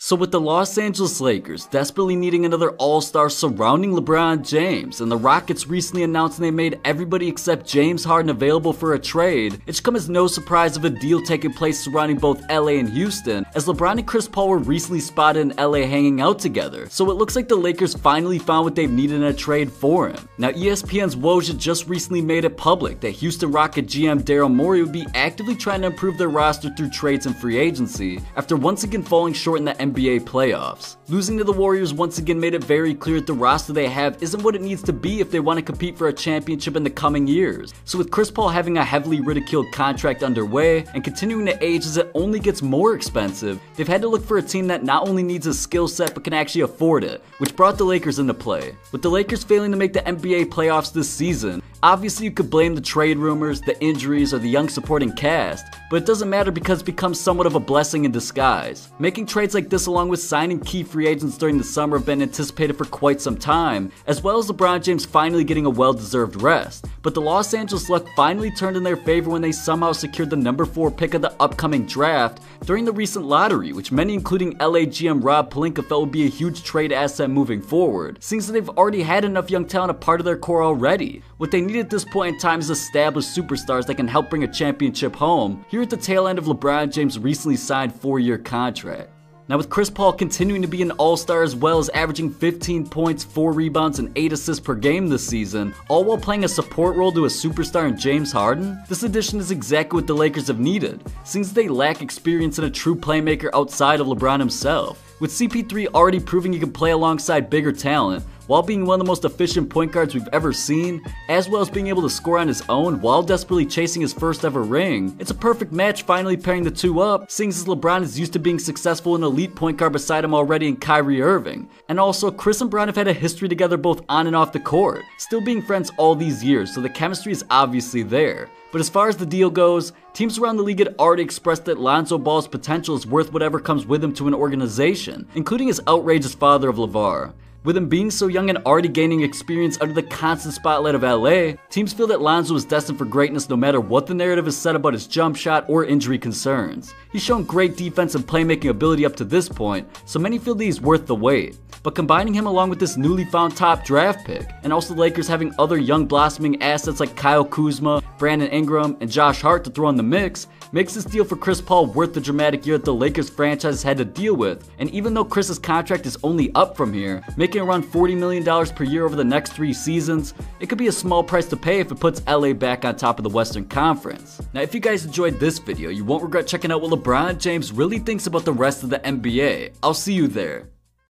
So with the Los Angeles Lakers desperately needing another all-star surrounding LeBron James, and the Rockets recently announcing they made everybody except James Harden available for a trade, it should come as no surprise of a deal taking place surrounding both LA and Houston, as LeBron and Chris Paul were recently spotted in LA hanging out together. So it looks like the Lakers finally found what they've needed in a trade for him. Now ESPN's Woj just recently made it public that Houston Rocket GM Daryl Morey would be actively trying to improve their roster through trades and free agency, after once again falling short in the NBA playoffs. Losing to the Warriors once again made it very clear that the roster they have isn't what it needs to be if they want to compete for a championship in the coming years. So with Chris Paul having a heavily ridiculed contract underway and continuing to age as it only gets more expensive, they've had to look for a team that not only needs a skill set but can actually afford it, which brought the Lakers into play. With the Lakers failing to make the NBA playoffs this season, obviously you could blame the trade rumors, the injuries, or the young supporting cast, but it doesn't matter because it becomes somewhat of a blessing in disguise. Making trades like this along with signing key free agents during the summer have been anticipated for quite some time, as well as LeBron James finally getting a well-deserved rest. But the Los Angeles luck finally turned in their favor when they somehow secured the number 4 pick of the upcoming draft during the recent lottery, which many including LA GM Rob Pelinka felt would be a huge trade asset moving forward, since they've already had enough young talent a part of their core already. What they need at this point in time is established superstars that can help bring a championship home, here at the tail end of LeBron James' recently signed 4-year contract. Now with Chris Paul continuing to be an all-star as well as averaging 15 points, 4 rebounds, and 8 assists per game this season, all while playing a support role to a superstar in James Harden, this addition is exactly what the Lakers have needed, since they lack experience in a true playmaker outside of LeBron himself. With CP3 already proving he can play alongside bigger talent, while being one of the most efficient point guards we've ever seen, as well as being able to score on his own while desperately chasing his first ever ring, it's a perfect match finally pairing the two up, seeing as LeBron is used to being successful in an elite point guard beside him already in Kyrie Irving. And also, Chris and Bron have had a history together both on and off the court, still being friends all these years, so the chemistry is obviously there. But as far as the deal goes, teams around the league had already expressed that Lonzo Ball's potential is worth whatever comes with him to an organization, including his outrageous father of LeVar. With him being so young and already gaining experience under the constant spotlight of LA, teams feel that Lonzo is destined for greatness no matter what the narrative is said about his jump shot or injury concerns. He's shown great defense and playmaking ability up to this point, so many feel that he's worth the wait. But combining him along with this newly found top draft pick, and also the Lakers having other young blossoming assets like Kyle Kuzma, Brandon Ingram, and Josh Hart to throw in the mix, makes this deal for Chris Paul worth the dramatic year that the Lakers franchise had to deal with. And even though Chris's contract is only up from here, making around $40 million per year over the next 3 seasons, it could be a small price to pay if it puts LA back on top of the Western Conference. Now if you guys enjoyed this video, you won't regret checking out what LeBron James really thinks about the rest of the NBA. I'll see you there.